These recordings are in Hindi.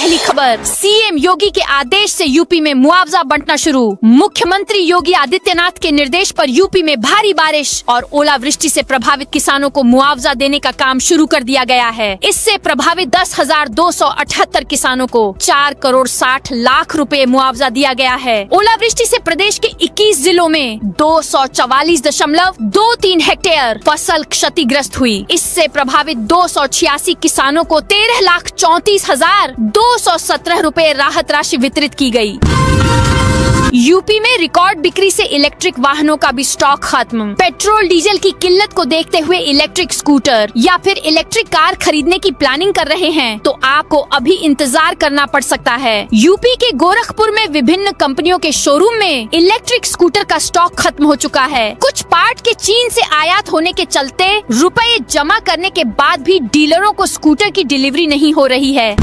पहली खबर, सीएम योगी के आदेश से यूपी में मुआवजा बंटना शुरू। मुख्यमंत्री योगी आदित्यनाथ के निर्देश पर यूपी में भारी बारिश और ओलावृष्टि से प्रभावित किसानों को मुआवजा देने का काम शुरू कर दिया गया है। इससे प्रभावित 10,278 किसानों को 4 करोड़ 60 लाख रुपए मुआवजा दिया गया है। ओलावृष्टि से प्रदेश के 21 जिलों में 244.23 हेक्टेयर फसल क्षतिग्रस्त हुई। इससे प्रभावित 286 किसानों को 13,34,217 रुपए राहत राशि वितरित की गई। यूपी में रिकॉर्ड बिक्री से इलेक्ट्रिक वाहनों का भी स्टॉक खत्म। पेट्रोल डीजल की किल्लत को देखते हुए इलेक्ट्रिक स्कूटर या फिर इलेक्ट्रिक कार खरीदने की प्लानिंग कर रहे हैं तो आपको अभी इंतजार करना पड़ सकता है। यूपी के गोरखपुर में विभिन्न कंपनियों के शोरूम में इलेक्ट्रिक स्कूटर का स्टॉक खत्म हो चुका है। कुछ पार्ट के चीन से आयात होने के चलते रुपए जमा करने के बाद भी डीलरों को स्कूटर की डिलीवरी नहीं हो रही है।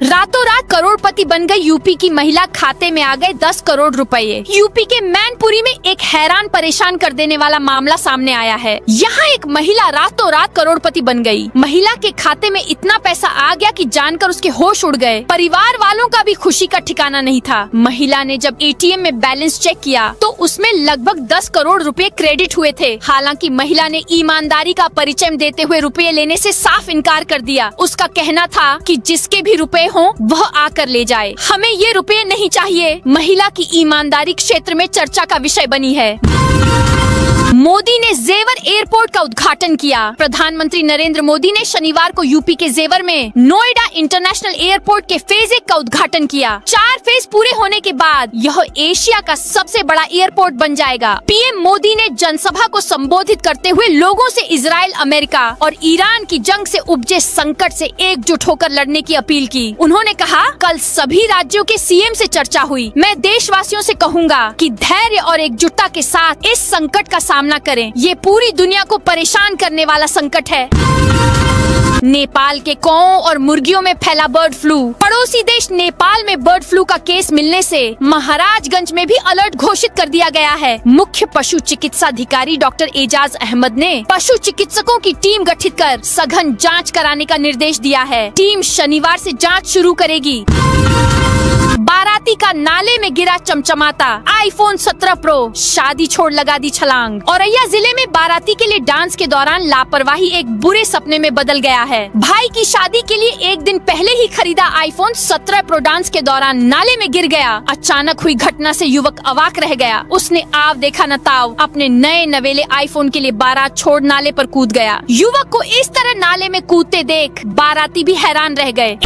रातों रात करोड़पति बन गई यूपी की महिला, खाते में आ गए 10 करोड़ रुपए। यूपी के मैनपुरी में एक हैरान परेशान कर देने वाला मामला सामने आया है। यहाँ एक महिला रातों रात करोड़पति बन गई। महिला के खाते में इतना पैसा आ गया कि जानकर उसके होश उड़ गए। परिवार वालों का भी खुशी का ठिकाना नहीं था। महिला ने जब एटीएम में बैलेंस चेक किया तो उसमें लगभग 10 करोड़ रुपए क्रेडिट हुए थे। हालांकि महिला ने ईमानदारी का परिचय देते हुए रुपए लेने से साफ इनकार कर दिया। उसका कहना था कि जिसके भी रुपए हो वह आकर ले जाए, हमें ये रुपए नहीं चाहिए। महिला की ईमानदारी क्षेत्र में चर्चा का विषय बनी है। मोदी ने जेवर एयरपोर्ट का उद्घाटन किया। प्रधानमंत्री नरेंद्र मोदी ने शनिवार को यूपी के जेवर में नोएडा इंटरनेशनल एयरपोर्ट के फेज 1 का उद्घाटन किया। 4 फेज पूरे होने के बाद यह एशिया का सबसे बड़ा एयरपोर्ट बन जाएगा। पीएम मोदी ने जनसभा को संबोधित करते हुए लोगों से इजराइल, अमेरिका और ईरान की जंग से उपजे संकट से एकजुट होकर लड़ने की अपील की। उन्होंने कहा, कल सभी राज्यों के सीएम से चर्चा हुई। मैं देशवासियों से कहूँगा कि धैर्य और एकजुटता के साथ इस संकट का सामना करें। ये पूरी दुनिया को परेशान करने वाला संकट है। नेपाल के कौओं और मुर्गियों में फैला बर्ड फ्लू। पड़ोसी देश नेपाल में बर्ड फ्लू का केस मिलने से महाराजगंज में भी अलर्ट घोषित कर दिया गया है। मुख्य पशु चिकित्सा अधिकारी डॉक्टर एजाज अहमद ने पशु चिकित्सकों की टीम गठित कर सघन जांच कराने का निर्देश दिया है। टीम शनिवार से जांच शुरू करेगी। बाराती का नाले में गिरा चमचमाता आईफोन 17 प्रो, शादी छोड़ लगा दी छलांग। औरैया जिले में बाराती के लिए डांस के दौरान लापरवाही एक बुरे सपने में बदल गया है। भाई की शादी के लिए एक दिन पहले ही खरीदा आईफोन 17 प्रो डांस के दौरान नाले में गिर गया। अचानक हुई घटना से युवक अवाक रह गया। उसने आव देखा न ताव अपने नए नवेले आईफोन के लिए बारात छोड़ नाले पर कूद गया। युवक को इस तरह नाले में कूदते देख बाराती भी हैरान रह गए।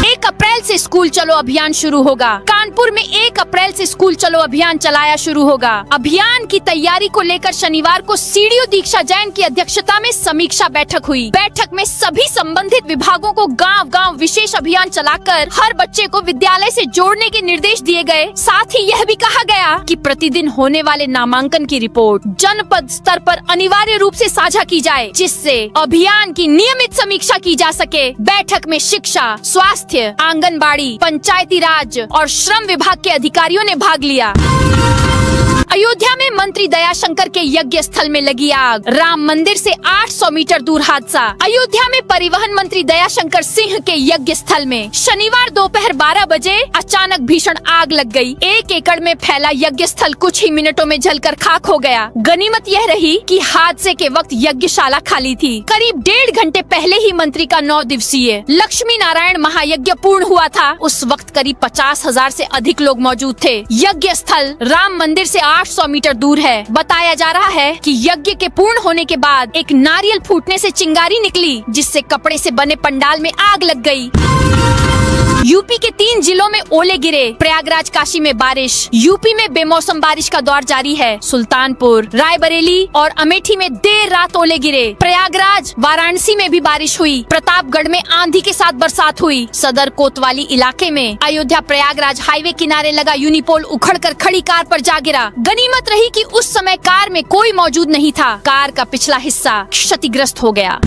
1 अप्रैल से स्कूल चलो अभियान शुरू होगा। कानपुर में 1 अप्रैल से स्कूल चलो अभियान चलाया शुरू होगा। अभियान की तैयारी को लेकर शनिवार को सीडीओ दीक्षा जैन की अध्यक्षता में समीक्षा बैठक हुई। बैठक में सभी संबंधित विभागों को गांव-गांव विशेष अभियान चलाकर हर बच्चे को विद्यालय से जोड़ने के निर्देश दिए गए। साथ ही यह भी कहा गया कि प्रतिदिन होने वाले नामांकन की रिपोर्ट जनपद स्तर पर अनिवार्य रूप से साझा की जाए, जिससे अभियान की नियमित समीक्षा की जा सके। बैठक में शिक्षा, स्वास्थ्य, आंगनबाड़ी, पंचायती राज और श्रम विभाग के अधिकारियों ने भाग लिया। अयोध्या में मंत्री दयाशंकर के यज्ञ स्थल में लगी आग। राम मंदिर से 800 मीटर दूर हादसा। अयोध्या में परिवहन मंत्री दयाशंकर सिंह के यज्ञ स्थल में शनिवार दोपहर 12 बजे अचानक भीषण आग लग गई। 1 एकड़ में फैला यज्ञ स्थल कुछ ही मिनटों में जलकर खाक हो गया। गनीमत यह रही कि हादसे के वक्त यज्ञशाला खाली थी। करीब 1.5 घंटे पहले ही मंत्री का 9 दिवसीय लक्ष्मी नारायण महायज्ञ पूर्ण हुआ था। उस वक्त करीब 50,000 से अधिक लोग मौजूद थे। यज्ञ स्थल राम मंदिर से 800 मीटर दूर है। बताया जा रहा है कि यज्ञ के पूर्ण होने के बाद एक नारियल फूटने से चिंगारी निकली, जिससे कपड़े से बने पंडाल में आग लग गई। यूपी के 3 जिलों में ओले गिरे। प्रयागराज, काशी में बारिश। यूपी में बेमौसम बारिश का दौर जारी है। सुल्तानपुर, रायबरेली और अमेठी में देर रात ओले गिरे। प्रयागराज, वाराणसी में भी बारिश हुई। प्रतापगढ़ में आंधी के साथ बरसात हुई। सदर कोतवाली इलाके में अयोध्या प्रयागराज हाईवे किनारे लगा यूनिपोल उखड़कर खड़ी कार पर जा गिरा। गनीमत रही कि उस समय कार में कोई मौजूद नहीं था। कार का पिछला हिस्सा क्षतिग्रस्त हो गया।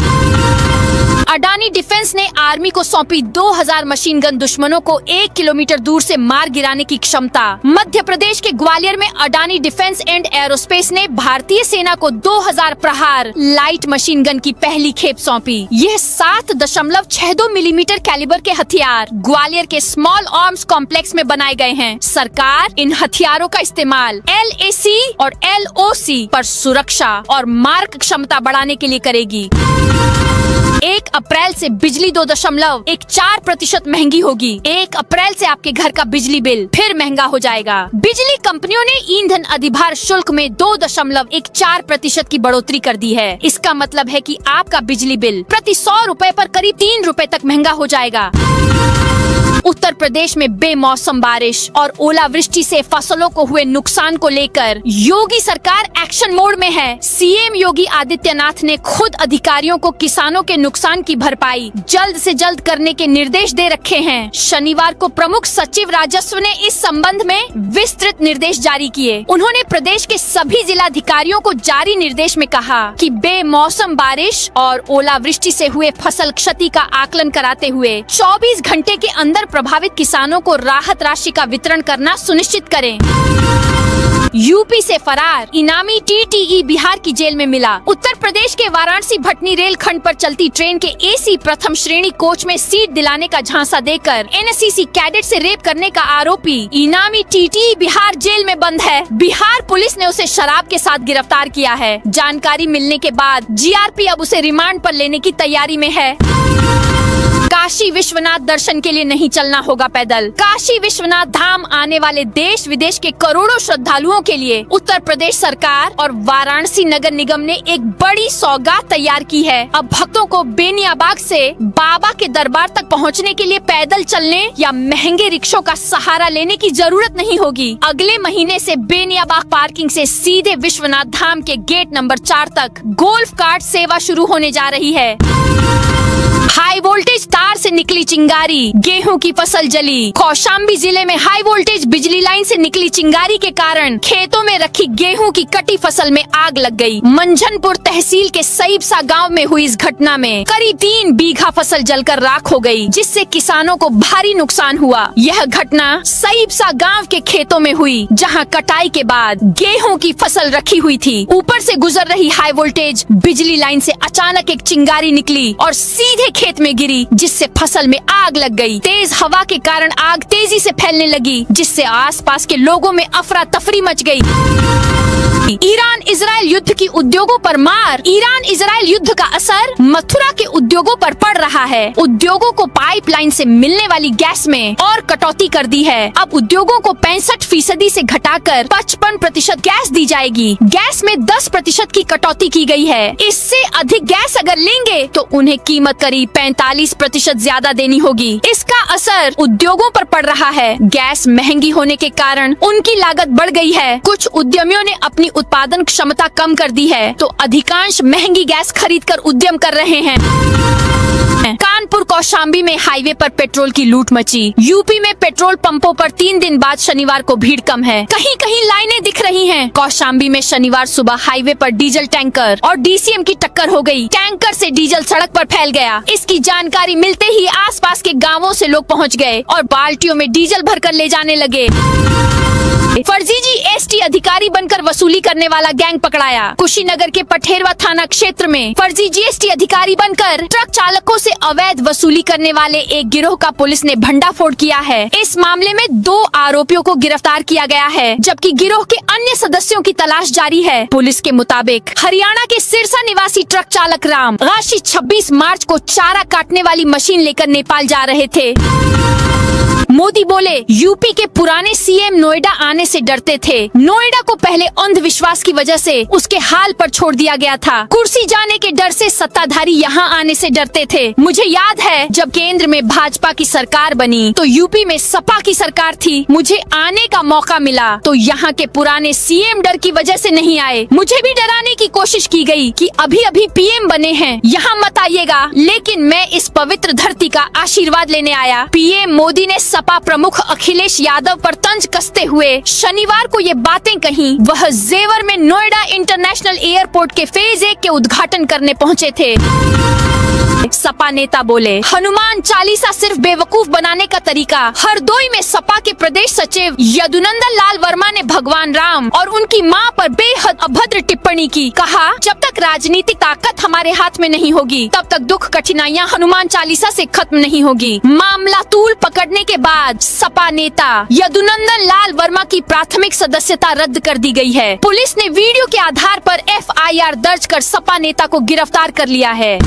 अडानी डिफेंस ने आर्मी को सौंपी 2000 मशीन गन दुश्मनों को 1 किलोमीटर दूर से मार गिराने की क्षमता। मध्य प्रदेश के ग्वालियर में अडानी डिफेंस एंड एरोस्पेस ने भारतीय सेना को 2000 प्रहार लाइट मशीन गन की पहली खेप सौंपी। यह 7.62 मिलीमीटर कैलिबर के हथियार ग्वालियर के स्मॉल आर्म्स कॉम्प्लेक्स में बनाए गए हैं। सरकार इन हथियारों का इस्तेमाल LAC और LOC पर सुरक्षा और मारक क्षमता बढ़ाने के लिए करेगी। 1 अप्रैल से बिजली 2.14% महंगी होगी। 1 अप्रैल से आपके घर का बिजली बिल फिर महंगा हो जाएगा। बिजली कंपनियों ने ईंधन अधिभार शुल्क में 2.14% की बढ़ोतरी कर दी है। इसका मतलब है कि आपका बिजली बिल प्रति 100 रुपए पर करीब 3 रुपए तक महंगा हो जाएगा। उत्तर प्रदेश में बेमौसम बारिश और ओलावृष्टि से फसलों को हुए नुकसान को लेकर योगी सरकार एक्शन मोड में है। सीएम योगी आदित्यनाथ ने खुद अधिकारियों को किसानों के नुकसान की भरपाई जल्द से जल्द करने के निर्देश दे रखे हैं। शनिवार को प्रमुख सचिव राजस्व ने इस संबंध में विस्तृत निर्देश जारी किए। उन्होंने प्रदेश के सभी जिलाधिकारियों को जारी निर्देश में कहा कि बेमौसम बारिश और ओलावृष्टि से हुए फसल क्षति का आकलन कराते हुए 24 घंटे के अंदर प्रभावित किसानों को राहत राशि का वितरण करना सुनिश्चित करें। यूपी से फरार इनामी TTE बिहार की जेल में मिला। उत्तर प्रदेश के वाराणसी भटनी रेल खंड पर चलती ट्रेन के AC प्रथम श्रेणी कोच में सीट दिलाने का झांसा देकर NSCC कैडेट से रेप करने का आरोपी इनामी TTE बिहार जेल में बंद है। बिहार पुलिस ने उसे शराब के साथ गिरफ्तार किया है। जानकारी मिलने के बाद GRP अब उसे रिमांड पर लेने की तैयारी में है। काशी विश्वनाथ दर्शन के लिए नहीं चलना होगा पैदल। काशी विश्वनाथ धाम आने वाले देश विदेश के करोड़ों श्रद्धालुओं के लिए उत्तर प्रदेश सरकार और वाराणसी नगर निगम ने एक बड़ी सौगात तैयार की है। अब भक्तों को बेनियाबाग से बाबा के दरबार तक पहुंचने के लिए पैदल चलने या महंगे रिक्शों का सहारा लेने की जरूरत नहीं होगी। अगले महीने से बेनियाबाग पार्किंग से सीधे विश्वनाथ धाम के गेट नंबर 4 तक गोल्फ कार्ट सेवा शुरू होने जा रही है। हाई वोल्टेज तार से निकली चिंगारी, गेहूं की फसल जली। कौशाम्बी जिले में हाई वोल्टेज बिजली लाइन से निकली चिंगारी के कारण खेतों में रखी गेहूं की कटी फसल में आग लग गई। मंझनपुर तहसील के सईबसा गांव में हुई इस घटना में करीब 3 बीघा फसल जलकर राख हो गई, जिससे किसानों को भारी नुकसान हुआ। यह घटना सईबसा गांव के खेतों में हुई, जहां कटाई के बाद गेहूं की फसल रखी हुई थी। ऊपर से गुजर रही हाई वोल्टेज बिजली लाइन से अचानक एक चिंगारी निकली और सीधे खेत में गिरी, जिससे फसल में आग लग गई। तेज हवा के कारण आग तेजी से फैलने लगी, जिससे आसपास के लोगों में अफरा तफरी मच गई। ईरान इजराइल युद्ध की उद्योगों पर मार। ईरान इजराइल युद्ध का असर मथुरा के उद्योगों पर पड़ रहा है। उद्योगों को पाइपलाइन से मिलने वाली गैस में और कटौती कर दी है। अब उद्योगों को 65% से घटाकर 55% गैस दी जाएगी। गैस में 10% की कटौती की गई है। इससे अधिक गैस अगर लेंगे तो उन्हें कीमत करीब 45% ज्यादा देनी होगी। इसका असर उद्योगों पर पड़ रहा है। गैस महंगी होने के कारण उनकी लागत बढ़ गई है। कुछ उद्यमियों ने अपनी उत्पादन क्षमता कम कर दी है, तो अधिकांश महंगी गैस खरीदकर उद्यम कर रहे हैं। कानपुर कौशाम्बी में हाईवे पर पेट्रोल की लूट मची। यूपी में पेट्रोल पंपों पर 3 दिन बाद शनिवार को भीड़ कम है। कहीं कहीं लाइनें दिख रही हैं। कौशाम्बी में शनिवार सुबह हाईवे पर डीजल टैंकर और DCM की टक्कर हो गई। टैंकर से डीजल सड़क पर फैल गया। इसकी जानकारी मिलते ही आसपास के गांवों से लोग पहुंच गए और बाल्टियों में डीजल भरकर ले जाने लगे। फर्जी GST अधिकारी बनकर वसूली करने वाला गैंग पकड़ाया। कुशीनगर के पठेरवा थाना क्षेत्र में फर्जी GST अधिकारी बनकर ट्रक चालकों से अवैध वसूली करने वाले एक गिरोह का पुलिस ने भंडाफोड़ किया है। इस मामले में 2 आरोपियों को गिरफ्तार किया गया है, जबकि गिरोह के अन्य सदस्यों की तलाश जारी है। पुलिस के मुताबिक हरियाणा के सिरसा निवासी ट्रक चालक राम गाशी 26 मार्च को चारा काटने वाली मशीन लेकर नेपाल जा रहे थे। मोदी बोले, यूपी के पुराने CM नोएडा आने से डरते थे। नोएडा को पहले अंधविश्वास की वजह से उसके हाल पर छोड़ दिया गया था। कुर्सी जाने के डर से सत्ताधारी यहाँ आने से डरते थे। मुझे याद है जब केंद्र में भाजपा की सरकार बनी तो यूपी में सपा की सरकार थी। मुझे आने का मौका मिला तो यहाँ के पुराने CM डर की वजह से नहीं आए। मुझे भी डराने की कोशिश की गई कि अभी अभी PM बने हैं, यहाँ मत आइएगा, लेकिन मैं इस पवित्र धरती का आशीर्वाद लेने आया। PM मोदी ने सपा प्रमुख अखिलेश यादव पर तंज कसते हुए शनिवार को ये बातें कही। वह जेवर में नोएडा इंटरनेशनल एयरपोर्ट के फेज 1 के उद्घाटन करने पहुंचे थे। सपा नेता बोले, हनुमान चालीसा सिर्फ बेवकूफ बनाने का तरीका। हरदोई में सपा के प्रदेश सचिव यदुनंदन लाल वर्मा ने भगवान राम और उनकी मां पर बेहद अभद्र टिप्पणी की। कहा, जब तक राजनीतिक ताकत हमारे हाथ में नहीं होगी तब तक दुख कठिनाइयां हनुमान चालीसा से खत्म नहीं होगी। मामला तूल पकड़ने के बाद सपा नेता यदुनंदन लाल वर्मा की प्राथमिक सदस्यता रद्द कर दी गई है। पुलिस ने वीडियो के आधार पर FIR दर्ज कर सपा नेता को गिरफ्तार कर लिया है।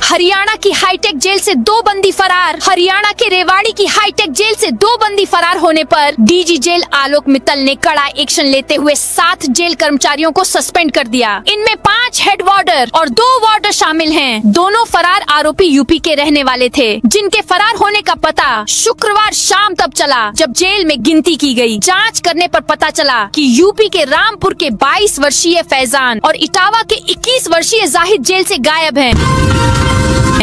हरियाणा की हाईटेक जेल से 2 बंदी फरार। हरियाणा के रेवाड़ी की हाईटेक जेल से 2 बंदी फरार होने पर DG जेल आलोक मित्तल ने कड़ा एक्शन लेते हुए 7 जेल कर्मचारियों को सस्पेंड कर दिया। इनमें 5 हेड वार्डर और 2 वार्डर शामिल हैं। दोनों फरार आरोपी यूपी के रहने वाले थे, जिनके फरार होने का पता शुक्रवार शाम तब चला जब जेल में गिनती की गई। जांच करने पर पता चला कि यूपी के रामपुर के 22 वर्षीय फैजान और इटावा के 21 वर्षीय जाहिद जेल से गायब हैं।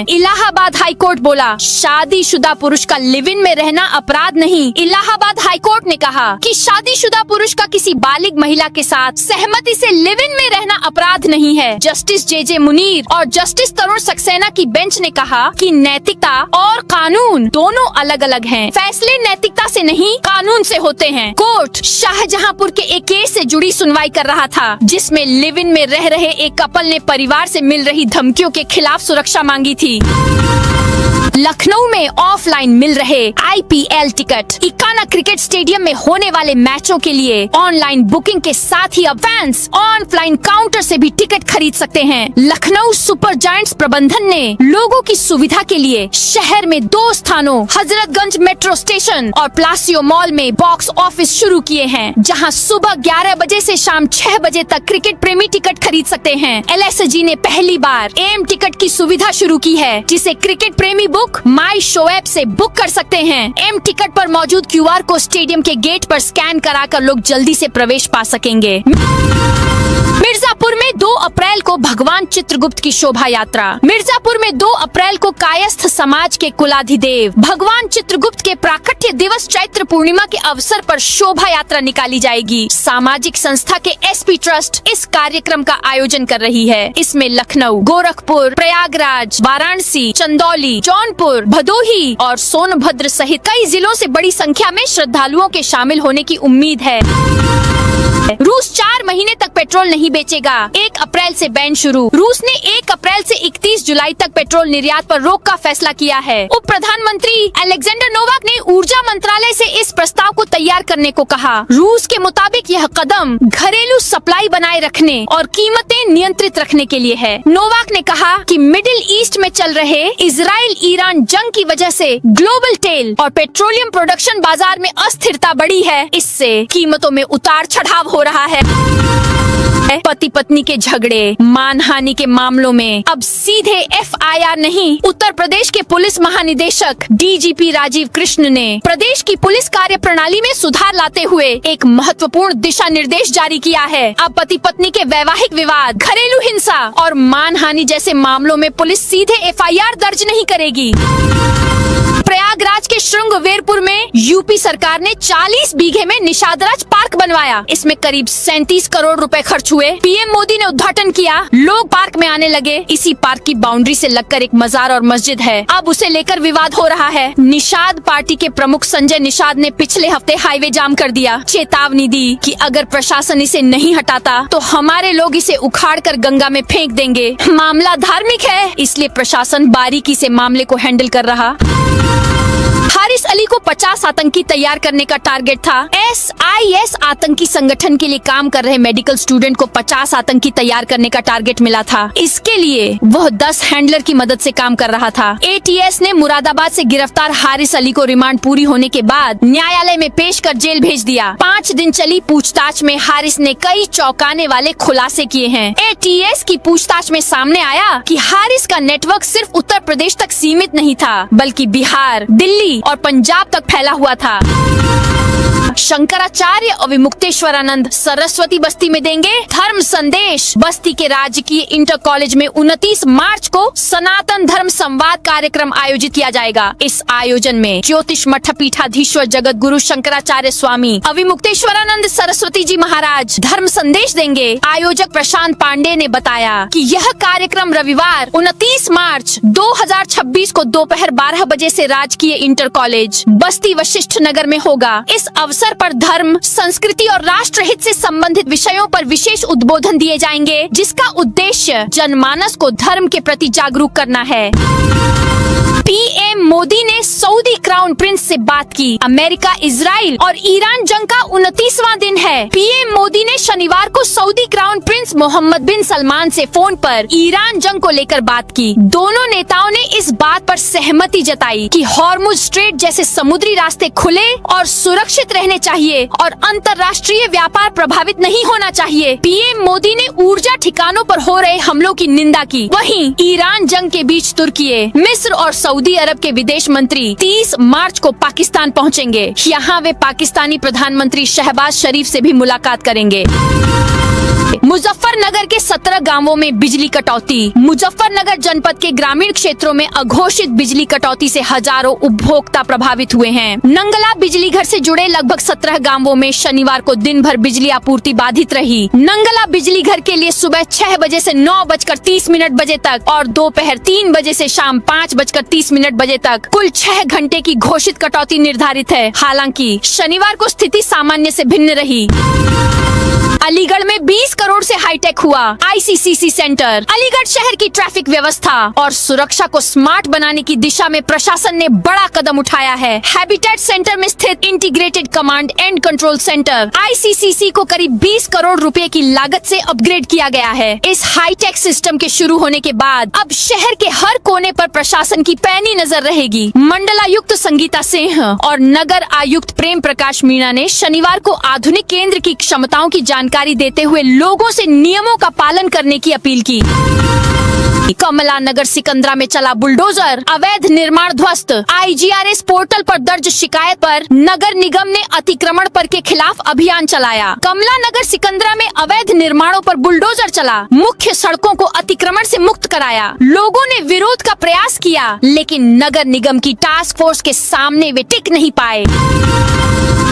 इलाहाबाद हाई कोर्ट बोला, शादीशुदा पुरुष का लिव इन में रहना अपराध नहीं। इलाहाबाद हाई कोर्ट ने कहा कि शादीशुदा पुरुष का किसी बालिग महिला के साथ सहमति से लिव इन में रहना अपराध नहीं है। जस्टिस JJ मुनीर और जस्टिस तरुण सक्सेना की बेंच ने कहा कि नैतिकता और कानून दोनों अलग अलग हैं। फैसले नैतिकता से नहीं, कानून से होते हैं। कोर्ट शाहजहांपुर के एक केस से जुड़ी सुनवाई कर रहा था, जिसमें लिव इन में रह रहे एक कपल ने परिवार से मिल रही धमकियों के खिलाफ सुरक्षा मांगी थी। लखनऊ में ऑफलाइन मिल रहे IPL ticket. Ekana cricket stadium में होने वाले मैचों के लिए ऑनलाइन बुकिंग के साथ ही अब फैंस ऑफलाइन काउंटर से भी टिकट खरीद सकते हैं। लखनऊ सुपर जायंट्स प्रबंधन ने लोगों की सुविधा के लिए शहर में 2 स्थानों हजरतगंज मेट्रो स्टेशन और प्लासियो मॉल में बॉक्स ऑफिस शुरू किए हैं, जहां सुबह 11 बजे से शाम 6 बजे तक क्रिकेट प्रेमी टिकट खरीद सकते हैं। LSG ने पहली बार एम टिकट की सुविधा शुरू की है, जिसे क्रिकेट प्रेमी बुक माई शो ऐप से बुक कर सकते हैं। एम टिकट पर मौजूद QR को स्टेडियम के गेट पर स्कैन कराकर लोग जल्दी से प्रवेश पा सकेंगे। मिर्जापुर में 2 अप्रैल को भगवान चित्रगुप्त की शोभा यात्रा। मिर्जापुर में 2 अप्रैल को कायस्थ समाज के कुलाधिदेव भगवान चित्रगुप्त के प्राकट्य दिवस चैत्र पूर्णिमा के अवसर पर शोभा यात्रा निकाली जाएगी। सामाजिक संस्था के SP ट्रस्ट इस कार्यक्रम का आयोजन कर रही है। इसमें लखनऊ, गोरखपुर, प्रयागराज, वाराणसी, चंदौली, जौनपुर, भदोही और सोनभद्र सहित कई जिलों से बड़ी संख्या में श्रद्धालुओं के शामिल होने की उम्मीद है। रूस 4 महीने तक पेट्रोल नहीं बेचेगा। 1 अप्रैल से बैन शुरू। रूस ने 1 अप्रैल से 31 जुलाई तक पेट्रोल निर्यात पर रोक का फैसला किया है। उप प्रधानमंत्री अलेक्जेंडर नोवाक ने ऊर्जा मंत्रालय से इस प्रस्ताव को तैयार करने को कहा। रूस के मुताबिक यह कदम घरेलू सप्लाई बनाए रखने और कीमतें नियंत्रित रखने के लिए है। नोवाक ने कहा कि मिडिल ईस्ट में चल रहे इजराइल ईरान जंग की वजह से ग्लोबल तेल और पेट्रोलियम प्रोडक्शन बाजार में अस्थिरता बढ़ी है। इससे कीमतों में उतार चढ़ाव हो रहा है। पति पत्नी के झगड़े, मानहानि के मामलों में अब सीधे FIR नहीं, उत्तर प्रदेश के पुलिस महानिदेशक DGP राजीव कृष्ण ने प्रदेश की पुलिस कार्य प्रणाली में सुधार लाते हुए एक महत्वपूर्ण दिशा निर्देश जारी किया है। अब पति पत्नी के वैवाहिक विवाद, घरेलू हिंसा और मानहानि जैसे मामलों में पुलिस सीधे FIR दर्ज नहीं करेगी। प्रयागराज के श्रृंगवेरपुर में यूपी सरकार ने 40 बीघे में निषादराज पार्क बनवाया। इसमें करीब 37 करोड़ रुपए खर्च हुए। PM मोदी ने उद्घाटन किया, लोग पार्क में आने लगे। इसी पार्क की बाउंड्री से लगकर एक मजार और मस्जिद है। अब उसे लेकर विवाद हो रहा है। निषाद पार्टी के प्रमुख संजय निषाद ने पिछले हफ्ते हाईवे जाम कर दिया। चेतावनी दी कि अगर प्रशासन इसे नहीं हटाता तो हमारे लोग इसे उखाड़ कर गंगा में फेंक देंगे। मामला धार्मिक है, इसलिए प्रशासन बारीकी से मामले को हैंडल कर रहा। हारिस अली को 50 आतंकी तैयार करने का टारगेट था। SIS आतंकी संगठन के लिए काम कर रहे मेडिकल स्टूडेंट को 50 आतंकी तैयार करने का टारगेट मिला था। इसके लिए वह 10 हैंडलर की मदद से काम कर रहा था। ATS ने मुरादाबाद से गिरफ्तार हारिस अली को रिमांड पूरी होने के बाद न्यायालय में पेश कर जेल भेज दिया। 5 दिन चली पूछताछ में हारिस ने कई चौंकाने वाले खुलासे किए हैं। ATS की पूछताछ में सामने आया कि हारिस का नेटवर्क सिर्फ उत्तर प्रदेश तक सीमित नहीं था, बल्कि बिहार, दिल्ली और पंजाब तक फैला हुआ था। शंकराचार्य अविमुक्तेश्वरानंद सरस्वती बस्ती में देंगे धर्म संदेश। बस्ती के राजकीय इंटर कॉलेज में 29 मार्च को सनातन धर्म संवाद कार्यक्रम आयोजित किया जाएगा। इस आयोजन में ज्योतिष मठ पीठाधीश्वर जगत गुरु शंकराचार्य स्वामी अविमुक्तेश्वरानंद सरस्वती जी महाराज धर्म संदेश देंगे। आयोजक प्रशांत पांडे ने बताया कि यह कार्यक्रम रविवार 29 मार्च 2026 को दोपहर 12 बजे से राजकीय इंटर कॉलेज बस्ती वशिष्ठ नगर में होगा। इस अवसर पर धर्म, संस्कृति और राष्ट्रहित से संबंधित विषयों पर विशेष उद्बोधन दिए जाएंगे, जिसका उद्देश्य जनमानस को धर्म के प्रति जागरूक करना है। पीएम मोदी ने सऊदी क्राउन प्रिंस से बात की। अमेरिका, इजराइल और ईरान जंग का 29वां दिन है। पीएम मोदी ने शनिवार को सऊदी क्राउन प्रिंस मोहम्मद बिन सलमान से फोन पर ईरान जंग को लेकर बात की। दोनों नेताओं ने इस बात पर सहमति जताई कि हॉर्मुज स्ट्रेट जैसे समुद्री रास्ते खुले और सुरक्षित रहने चाहिए और अंतर्राष्ट्रीय व्यापार प्रभावित नहीं होना चाहिए। पीएम मोदी ने ऊर्जा ठिकानों पर हो रहे हमलों की निंदा की। वहीं ईरान जंग के बीच तुर्की, मिस्र और सऊदी अरब के विदेश मंत्री 30 मार्च को पाकिस्तान पहुंचेंगे। यहाँ वे पाकिस्तानी प्रधानमंत्री शहबाज शरीफ से भी मुलाकात करेंगे। मुजफ्फरनगर के 17 गांवों में बिजली कटौती। मुजफ्फरनगर जनपद के ग्रामीण क्षेत्रों में अघोषित बिजली कटौती से हजारों उपभोक्ता प्रभावित हुए हैं। नंगला बिजली घर से जुड़े लगभग 17 गांवों में शनिवार को दिन भर बिजली आपूर्ति बाधित रही। नंगला बिजली घर के लिए सुबह 6 बजे से 9:30 बजे तक और दोपहर 3 बजे से शाम 5:30 बजे तक कुल 6 घंटे की घोषित कटौती निर्धारित है। हालांकि शनिवार को स्थिति सामान्य से भिन्न रही। अलीगढ़ में 20 करोड़ से हाईटेक हुआ आईसीसीसी सेंटर। अलीगढ़ शहर की ट्रैफिक व्यवस्था और सुरक्षा को स्मार्ट बनाने की दिशा में प्रशासन ने बड़ा कदम उठाया है। हैबिटेट सेंटर में स्थित integrated command and control centre ICCC को करीब 20 करोड़ रुपए की लागत से अपग्रेड किया गया है। इस हाईटेक सिस्टम के शुरू होने के बाद अब शहर के हर कोने पर प्रशासन की पैनी नजर रहेगी। मंडलायुक्त संगीता सिंह और नगर आयुक्त प्रेम प्रकाश मीणा ने शनिवार को आधुनिक केंद्र की क्षमताओं की जानकारी देते हुए लोगों से नियमों का पालन करने की अपील की। कमला नगर सिकंदरा में चला बुलडोजर, अवैध निर्माण ध्वस्त। आईजीआरएस पोर्टल पर दर्ज शिकायत पर नगर निगम ने अतिक्रमण पर के खिलाफ अभियान चलाया। कमला नगर सिकंदरा में अवैध निर्माणों पर बुलडोजर चला, मुख्य सड़कों को अतिक्रमण से मुक्त कराया। लोगों ने विरोध का प्रयास किया, लेकिन नगर निगम की टास्क फोर्स के सामने वे टिक नहीं पाए।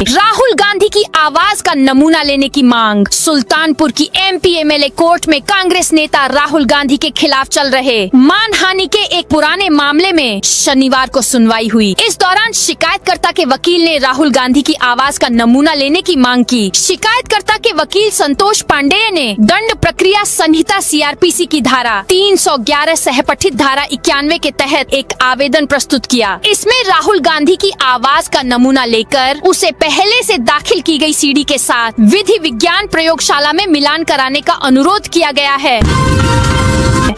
राहुल गांधी की आवाज का नमूना लेने की मांग। सुल्तानपुर की एमपी एमएलए कोर्ट में कांग्रेस नेता राहुल गांधी के खिलाफ चल रहे मानहानि के एक पुराने मामले में शनिवार को सुनवाई हुई। इस दौरान शिकायतकर्ता के वकील ने राहुल गांधी की आवाज का नमूना लेने की मांग की। शिकायतकर्ता के वकील संतोष पांडेय ने दंड प्रक्रिया संहिता सीआरपीसी की धारा 311 सहपठित धारा 91 के तहत एक आवेदन प्रस्तुत किया। इसमें राहुल गांधी की आवाज का नमूना लेकर उसे पहले से दाखिल की गई सीडी के साथ विधि विज्ञान प्रयोगशाला में मिलान कराने का अनुरोध किया गया है।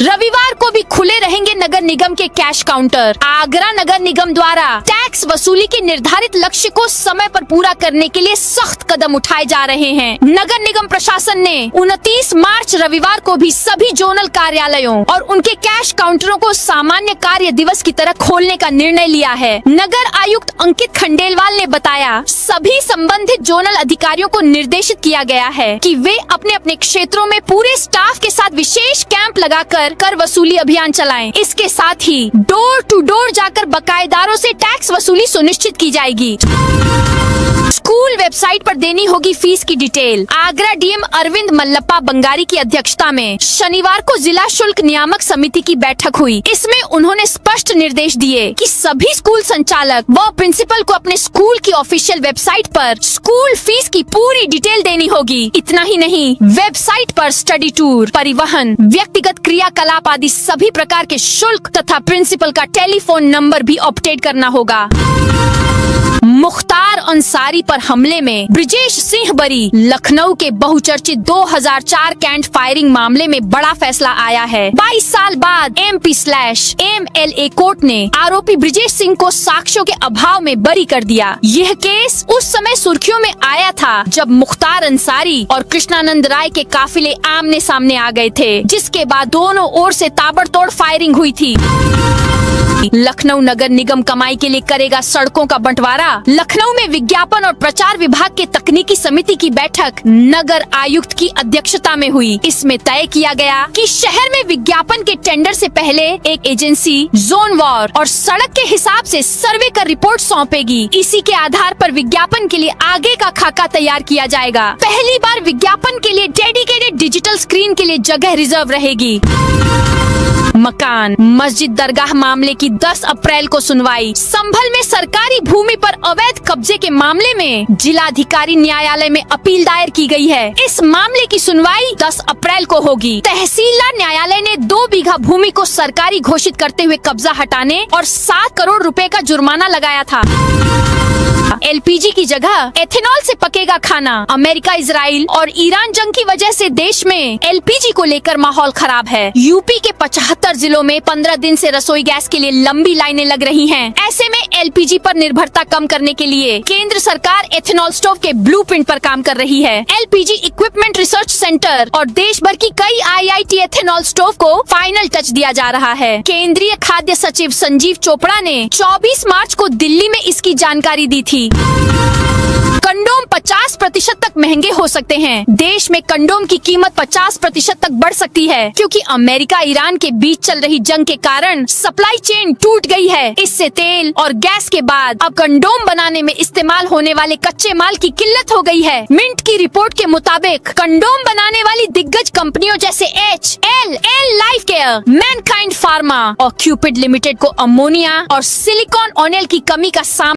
रविवार को भी खुले रहेंगे नगर निगम के कैश काउंटर। आगरा नगर निगम द्वारा टैक्स वसूली के निर्धारित लक्ष्य को समय पर पूरा करने के लिए सख्त कदम उठाए जा रहे हैं। नगर निगम प्रशासन ने 29 मार्च रविवार को भी सभी जोनल कार्यालयों और उनके कैश काउंटरों को सामान्य कार्य दिवस की तरह खोलने का निर्णय लिया है। नगर आयुक्त अंकित खंडेलवाल ने बताया, सभी संबंधित जोनल अधिकारियों को निर्देशित किया गया है कि वे अपने अपने क्षेत्रों में पूरे स्टाफ के साथ विशेष कैंप लगाकर कर वसूली अभियान चलाएं। इसके साथ ही डोर टू डोर जाकर बकायेदारों से टैक्स वसूली सुनिश्चित की जाएगी। स्कूल वेबसाइट पर देनी होगी फीस की डिटेल। आगरा डीएम अरविंद मल्लप्पा बंगारी की अध्यक्षता में शनिवार को जिला शुल्क नियामक समिति की बैठक हुई। इसमें उन्होंने स्पष्ट निर्देश दिए कि सभी स्कूल संचालक व प्रिंसिपल को अपने स्कूल की ऑफिशियल वेबसाइट पर स्कूल फीस की पूरी डिटेल देनी होगी। इतना ही नहीं, वेबसाइट पर स्टडी टूर, परिवहन, व्यक्तिगत क्रियाकलाप आदि सभी प्रकार के शुल्क तथा प्रिंसिपल का टेलीफोन नंबर भी अपडेट करना होगा। मुख्तार अंसारी पर हमले में ब्रिजेश सिंह बरी। लखनऊ के बहुचर्चित 2004 कैंट फायरिंग मामले में बड़ा फैसला आया है। 22 साल बाद MP/MLA कोर्ट ने आरोपी ब्रिजेश सिंह को साक्ष्यों के अभाव में बरी कर दिया। यह केस उस समय सुर्खियों में आया था जब मुख्तार अंसारी और कृष्णानंद राय के काफिले आमने सामने आ गए थे, जिसके बाद दोनों ओर से ताबड़तोड़ फायरिंग हुई थी। लखनऊ नगर निगम कमाई के लिए करेगा सड़कों का बंटवारा। लखनऊ में विज्ञापन और प्रचार विभाग के तकनीकी समिति की बैठक नगर आयुक्त की अध्यक्षता में हुई। इसमें तय किया गया कि शहर में विज्ञापन के टेंडर से पहले एक एजेंसी जोन वार और सड़क के हिसाब से सर्वे कर रिपोर्ट सौंपेगी। इसी के आधार पर विज्ञापन के लिए आगे का खाका तैयार किया जाएगा। पहली बार विज्ञापन के लिए डेडिकेटेड डिजिटल स्क्रीन के लिए जगह रिजर्व रहेगी। मकान मस्जिद दरगाह मामले की 10 अप्रैल को सुनवाई। संभल में सरकारी भूमि पर अवैध कब्जे के मामले में जिलाधिकारी न्यायालय में अपील दायर की गई है। इस मामले की सुनवाई 10 अप्रैल को होगी। तहसीलदार न्यायालय ने 2 बीघा भूमि को सरकारी घोषित करते हुए कब्जा हटाने और 7 करोड़ रुपए का जुर्माना लगाया था। एलपीजी की जगह एथेनॉल से पकेगा खाना। अमेरिका, इजराइल और ईरान जंग की वजह से देश में एलपीजी को लेकर माहौल खराब है। यूपी के 75 जिलों में 15 दिन से रसोई गैस के लिए लंबी लाइनें लग रही हैं। ऐसे में एलपीजी पर निर्भरता कम करने के लिए केंद्र सरकार एथेनॉल स्टोव के ब्लूप्रिंट पर काम कर रही है। एलपीजी इक्विपमेंट रिसर्च सेंटर और देश भर की कई आईआईटी एथेनॉल स्टोव को फाइनल टच दिया जा रहा है। केंद्रीय खाद्य सचिव संजीव चोपड़ा ने 24 मार्च को दिल्ली में इसकी जानकारी दी थी। कंडोम 50% तक महंगे हो सकते हैं। देश में कंडोम की कीमत 50% तक बढ़ सकती है क्योंकि अमेरिका ईरान के बीच चल रही जंग के कारण सप्लाई चेन टूट गई है। इससे तेल और गैस के बाद अब कंडोम बनाने में इस्तेमाल होने वाले कच्चे माल की किल्लत हो गई है। मिंट की रिपोर्ट के मुताबिक कंडोम बनाने वाली दिग्गज कंपनियों जैसे HL life care, Mankind pharma और क्यूपिड लिमिटेड को अमोनिया और सिलिकॉन ऑयल की कमी का सामना